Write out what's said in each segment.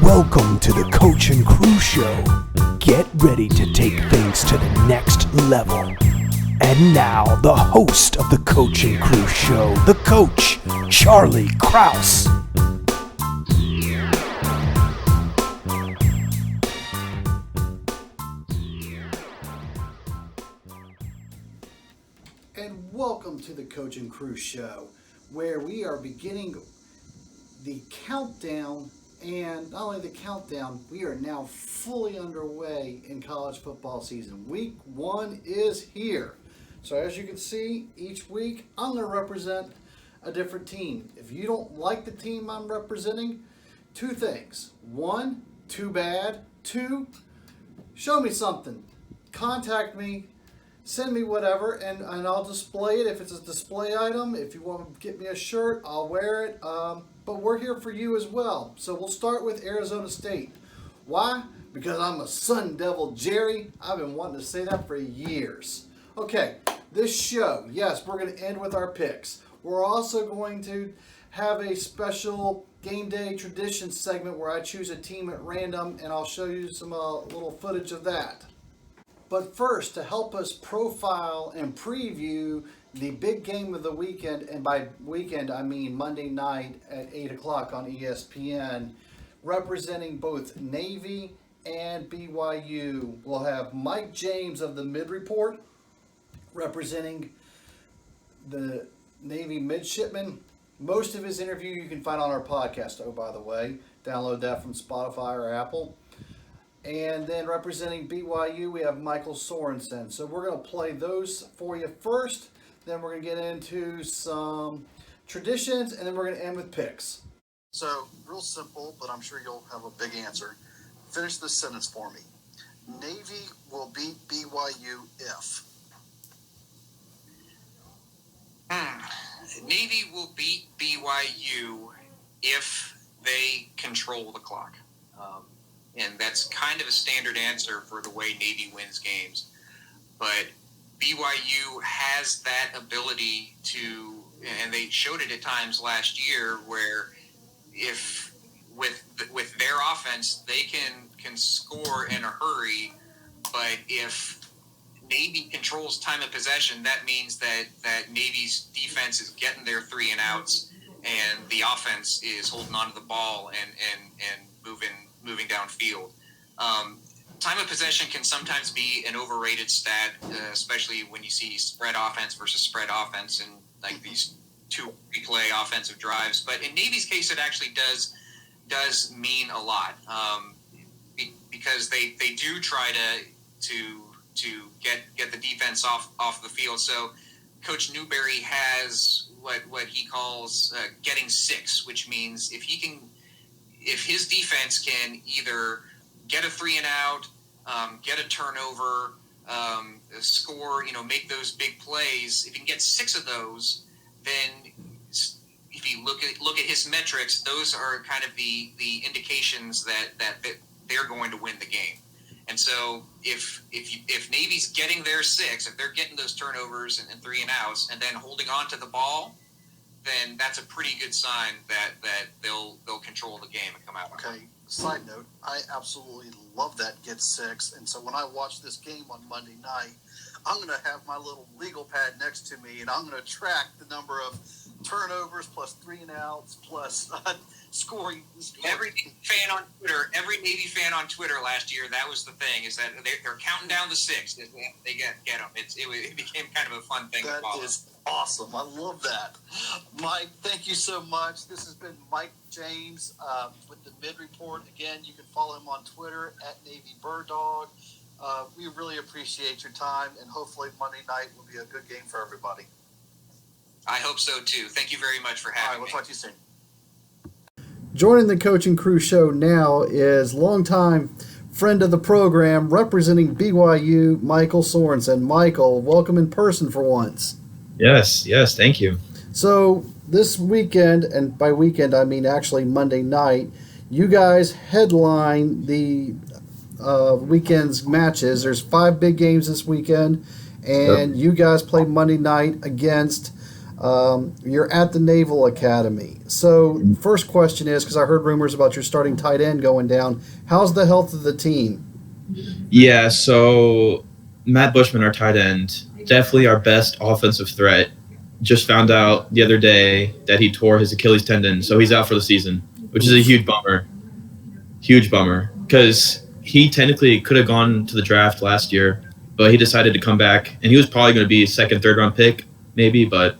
Welcome to the Coach and Crew Show. Get ready to take things to the next level. And now, the host of the Coach and Crew Show, the coach, Charlie Krause. And welcome to the Coach and Crew Show, where we are beginning the countdown. And not only the countdown, we are now fully underway in college football season. Week 1 is here. So as you can see, each week I'm going to represent a different team. If you don't like the team I'm representing, 2 things. 1, too bad. 2, show me something. Contact me. Send me whatever, and I'll display it if it's a display item. If you want to get me a shirt, I'll wear it. But we're here for you as well. So we'll start with Arizona State. Why? Because I'm a Sun Devil Jerry. I've been wanting to say that for years. Okay, this show, yes, we're going to end with our picks. We're also going to have a special Game Day tradition segment where I choose a team at random, and I'll show you some little footage of that. But first, to help us profile and preview the big game of the weekend, and by weekend I mean Monday night at 8 o'clock on ESPN, representing both Navy and BYU, we'll have Mike James of the MidReport representing the Navy midshipmen. Most of his interview you can find on our podcast, oh, by the way. Download that from Spotify or Apple. And then representing BYU, we have Michael Sorensen. So we're going to play those for you first. Then we're going to get into some traditions, and then we're going to end with picks. So, real simple, but I'm sure you'll have a big answer. Finish this sentence for me. Navy will beat BYU if. Navy will beat BYU if they control the clock. And that's kind of a standard answer for the way Navy wins games. But BYU has that ability to, and they showed it at times last year, where if with their offense, they can score in a hurry, but if Navy controls time of possession, that means that Navy's defense is getting their 3 and outs, and the offense is holding onto the ball and moving downfield. Time of possession can sometimes be an overrated stat, especially when you see spread offense versus spread offense and like these 2 replay offensive drives. But in Navy's case, it actually does mean a lot, because they do try to get the defense off the field. So Coach Newberry has what he calls getting 6, which means if his defense can either get a 3 and out, get a turnover, score, make those big plays, if he can get 6 of those, then if you look at his metrics, those are kind of the indications that they're going to win the game. And so if Navy's getting their 6, if they're getting those turnovers and 3 and outs, and then holding on to the ball, then that's a pretty good sign that they'll control the game and come out. Okay, side note, I absolutely love that get 6. And so when I watch this game on Monday night, I'm going to have my little legal pad next to me, and I'm going to track the number of turnovers plus 3 and outs plus scoring. Every Navy fan on Twitter last year, that was the thing, is that they're counting down the 6. They get them. It became kind of a fun thing to follow. That is awesome. I love that. Mike, thank you so much. This has been Mike James with the MidReport. Again, you can follow him on Twitter at NavyBirdDog. We really appreciate your time, and hopefully Monday night will be a good game for everybody. I hope so, too. Thank you very much for having me. All right, we'll talk to you soon. Joining the Coach and Crew Show now is longtime friend of the program, representing BYU, Michael Sorensen. Michael, welcome in person for once. Yes, thank you. So this weekend, and by weekend I mean actually Monday night, you guys headline the weekend's matches. There's 5 big games this weekend, and you guys play Monday night against You're at the Naval Academy. So, first question is, because I heard rumors about your starting tight end going down, how's the health of the team? Yeah, so Matt Bushman, our tight end, definitely our best offensive threat. Just found out the other day that he tore his Achilles tendon, so he's out for the season, which is a huge bummer. Huge bummer, because he technically could have gone to the draft last year, but he decided to come back, and he was probably going to be a second, third round pick, maybe. But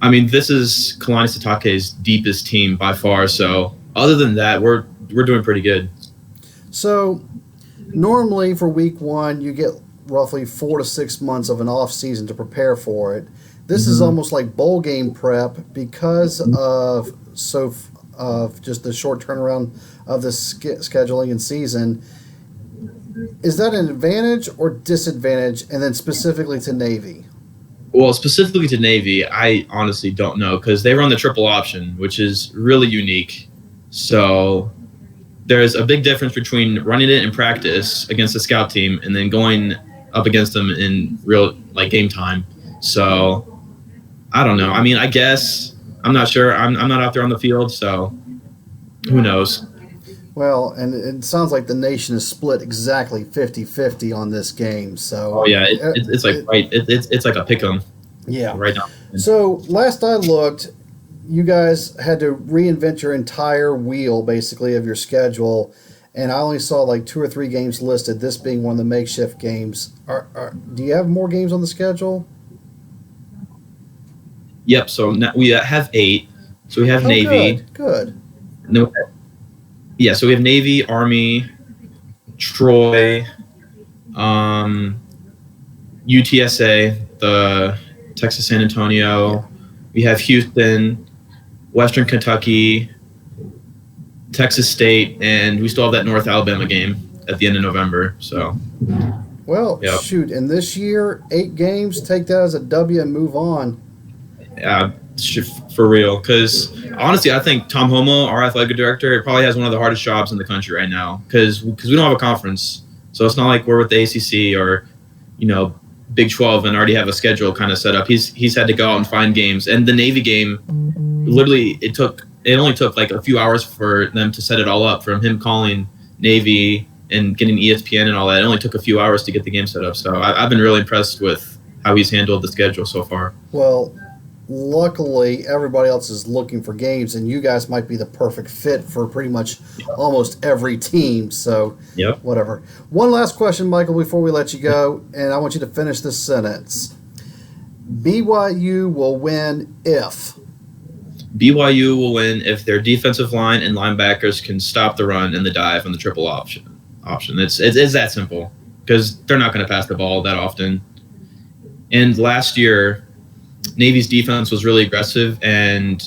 I mean, this is Kalani Sitake's deepest team by far. So other than that, we're doing pretty good. So, normally for week one, you get roughly 4 to 6 months of an off season to prepare for it. This is almost like bowl game prep because of just the short turnaround of the scheduling and season. Is that an advantage or disadvantage? And then specifically to Navy. Well, specifically to Navy, I honestly don't know because they run the triple option, which is really unique. So there's a big difference between running it in practice against the scout team and then going up against them in real game time. So I don't know. I mean, I guess I'm not sure. I'm not out there on the field, so who knows? Well, and it sounds like the nation is split exactly 50-50 on this game. So oh yeah, it's like a pick 'em. Yeah. Right now. So last I looked, you guys had to reinvent your entire wheel basically of your schedule, and I only saw like 2 or 3 games listed. This being one of the makeshift games. Do you have more games on the schedule? Yep. So now we have 8. So we have Navy. Good. No. Yeah. So we have Navy, Army, Troy, UTSA, the Texas San Antonio. Yeah. We have Houston, Western Kentucky, Texas State, and we still have that North Alabama game at the end of November. So. Well, yep. Shoot, and this year, 8 games, take that as a W and move on. Yeah, for real. Because honestly, I think Tom Homo, our athletic director, probably has one of the hardest jobs in the country right now. Because we don't have a conference, so it's not like we're with the ACC or, Big 12 and already have a schedule kind of set up. He's had to go out and find games. And the Navy game, literally, it only took like a few hours for them to set it all up. From him calling Navy and getting ESPN and all that, it only took a few hours to get the game set up. So I've been really impressed with how he's handled the schedule so far. Well, luckily, everybody else is looking for games, and you guys might be the perfect fit for pretty much almost every team. So, yep. Whatever. One last question, Michael, before we let you go, and I want you to finish this sentence. BYU will win if. BYU will win if their defensive line and linebackers can stop the run and the dive on the triple option. It's that simple because they're not going to pass the ball that often. And last year, Navy's defense was really aggressive and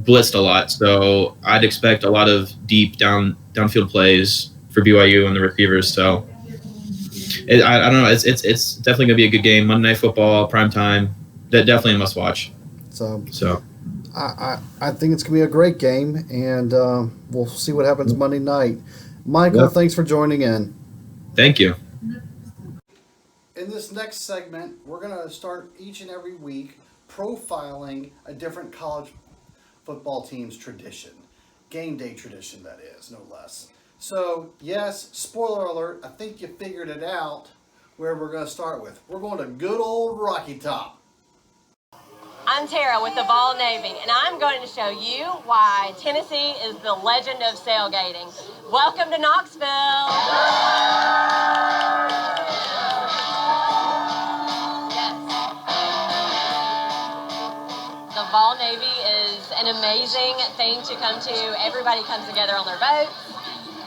blitzed a lot, so I'd expect a lot of deep downfield plays for BYU and the receivers. So I don't know. It's definitely gonna be a good game. Monday Night Football, prime time. Definitely a must watch. So I think it's gonna be a great game, and we'll see what happens Monday night. Michael, thanks for joining in. Thank you. In this next segment, we're gonna start each and every week profiling a different college football team's tradition. Game day tradition, that is, no less. So, yes, spoiler alert, I think you figured it out where we're going to start with. We're going to good old Rocky Top. I'm Tara with the Vol Navy, and I'm going to show you why Tennessee is the legend of sailgating. Welcome to Knoxville! The Vol Navy is an amazing thing to come to. Everybody comes together on their boats.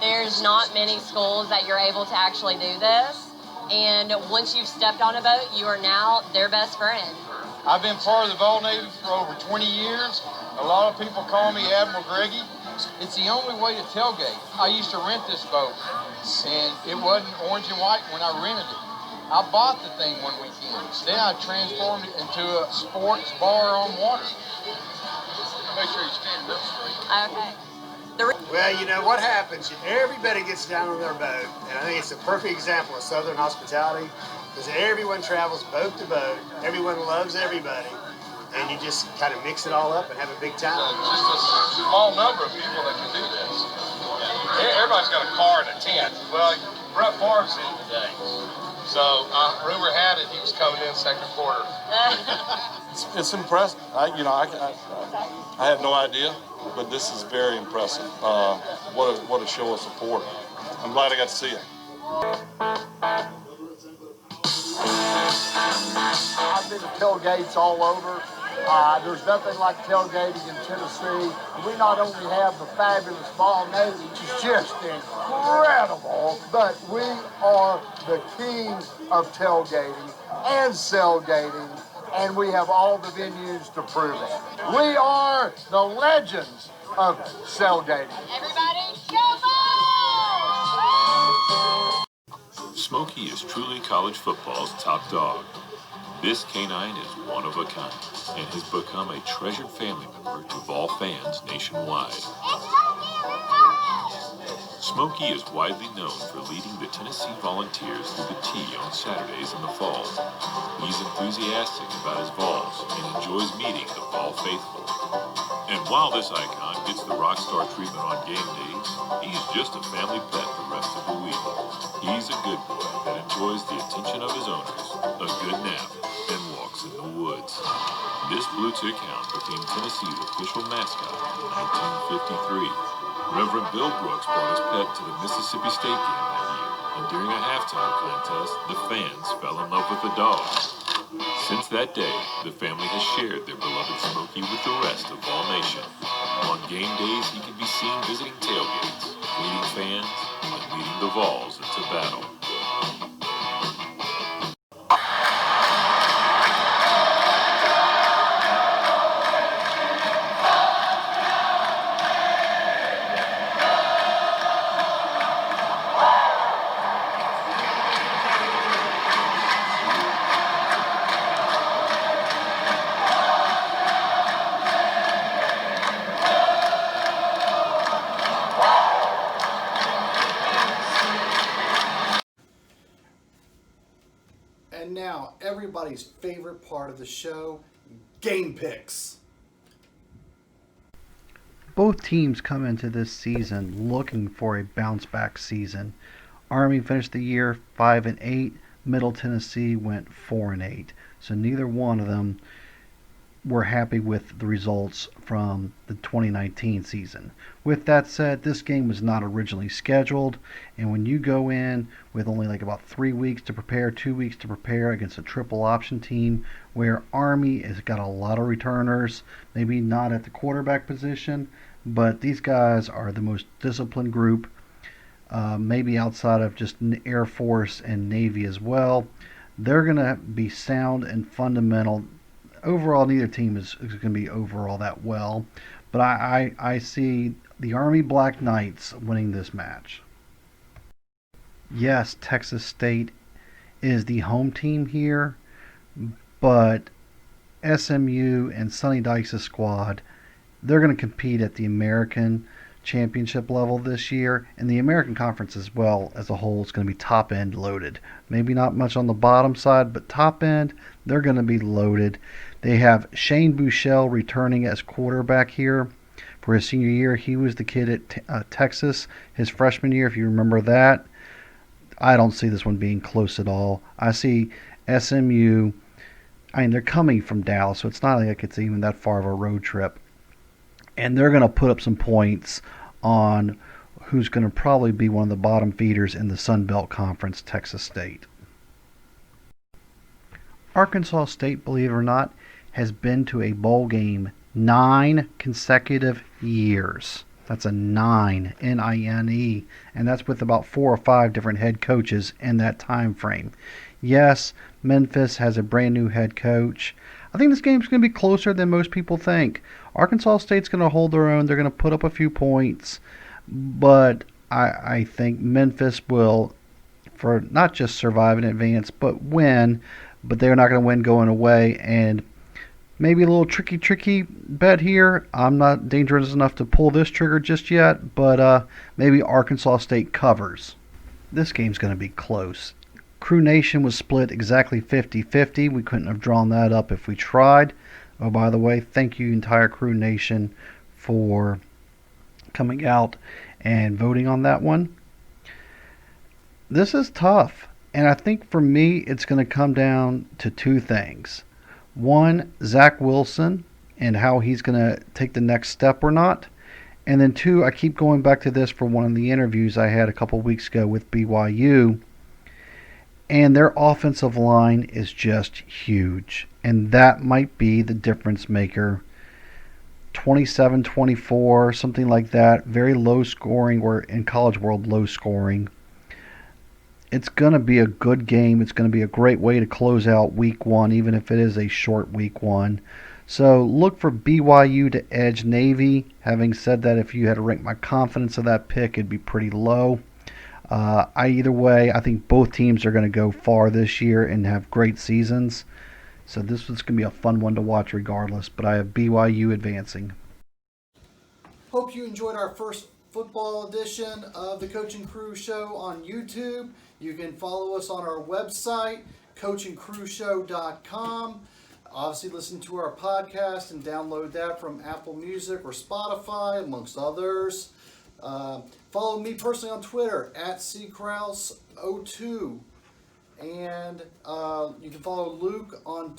There's not many schools that you're able to actually do this. And once you've stepped on a boat, you are now their best friend. I've been part of the Vol Navy for over 20 years. A lot of people call me Admiral Greggy. It's the only way to tailgate. I used to rent this boat, and it wasn't orange and white when I rented it. I bought the thing one weekend. Then I transformed it into a sports bar on water. Make sure you stand up straight. Okay. Well, you know what happens? Everybody gets down on their boat, and I think it's a perfect example of Southern hospitality because everyone travels boat to boat. Everyone loves everybody. and you just kind of mix it all up and have a big time. Just a small number of people that can do this. Everybody's got a car and a tent. Well, Brett Favre's in today. So, rumor had it he was coming in second quarter. It's impressive. I had no idea, but this is very impressive. What a show of support. I'm glad I got to see it. I've been to tailgates all over. There's nothing like tailgating in Tennessee. We not only have the fabulous Vol Navy, which is just incredible, but we are the king of tailgating and cellgating, and we have all the venues to prove it. We are the legends of cellgating. Everybody, show Smokey is truly college football's top dog. This canine is one of a kind and has become a treasured family member to Vol fans nationwide. Smokey is widely known for leading the Tennessee Volunteers through the T on Saturdays in the fall. He's enthusiastic about his Vols and enjoys meeting the Vol faithful. And while this icon gets the rock star treatment on game days, he's just a family pet the rest of the week. He's a good boy that enjoys the attention of his owners, a good nap, and walks in the woods. This blue tick hound became Tennessee's official mascot in 1953. Reverend Bill Brooks brought his pet to the Mississippi State game that year, and during a halftime contest, the fans fell in love with the dog. Since that day, the family has shared their beloved Smokey with the rest of Vol Nation. On game days, he can be seen visiting tailgates, leading fans, and leading the Vols into battle. And now, everybody's favorite part of the show, game picks. Both teams come into this season looking for a bounce back season. Army finished the year 5-8. Middle Tennessee went 4-8. So neither one of them were happy with the results from the 2019 season. With that said, this game was not originally scheduled, and when you go in with only like about 3 weeks to prepare, 2 weeks to prepare against a triple option team where Army has got a lot of returners, maybe not at the quarterback position, but these guys are the most disciplined group, maybe outside of just Air Force and Navy as well. They're going to be sound and fundamental. Overall, neither team is going to be overall that well, but I see the Army Black Knights winning this match. Yes, Texas State is the home team here, but SMU and Sonny Dykes' squad, they're going to compete at the American Championship level this year, and the American Conference as well as a whole is going to be top end loaded. Maybe not much on the bottom side, but top end, they're going to be loaded. They have Shane Buechele returning as quarterback here for his senior year. He was the kid at Texas his freshman year, if you remember that. I don't see this one being close at all. I see SMU, they're coming from Dallas, so it's not like it's even that far of a road trip. And they're going to put up some points on who's going to probably be one of the bottom feeders in the Sun Belt Conference, Texas State. Arkansas State, believe it or not, has been to a bowl game 9 consecutive years. That's a 9, N-I-N-E, and that's with about 4 or 5 different head coaches in that time frame. Yes, Memphis has a brand new head coach. I think this game's going to be closer than most people think. Arkansas State's going to hold their own. They're going to put up a few points, but I think Memphis will, for not just survive in advance, but win. But they're not going to win going away, and maybe a little tricky bet here. I'm not dangerous enough to pull this trigger just yet, but maybe Arkansas State covers. This game's going to be close. Crew Nation was split exactly 50-50. We couldn't have drawn that up if we tried. Oh, by the way, thank you, entire Crew Nation, for coming out and voting on that one. This is tough, and I think for me, it's going to come down to two things. One, Zach Wilson and how he's going to take the next step or not. And then two, I keep going back to this for one of the interviews I had a couple weeks ago with BYU. And their offensive line is just huge. And that might be the difference maker. 27-24, something like that. Very low scoring, or in College World, low scoring. It's going to be a good game. It's going to be a great way to close out week one, even if it is a short week one. So look for BYU to edge Navy. Having said that, if you had to rank my confidence of that pick, it'd be pretty low. Either way, I think both teams are going to go far this year and have great seasons. So this was going to be a fun one to watch regardless, but I have BYU advancing. Hope you enjoyed our first football edition of the Coach and Crew Show on YouTube. You can follow us on our website, coachandcrewshow.com. Obviously, listen to our podcast and download that from Apple Music or Spotify, amongst others. Follow me personally on Twitter, @ckraus02. And you can follow Luke on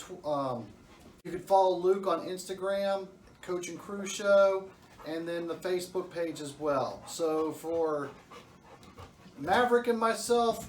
Instagram, Coach and Crew Show, and then the Facebook page as well. So for Maverick and myself,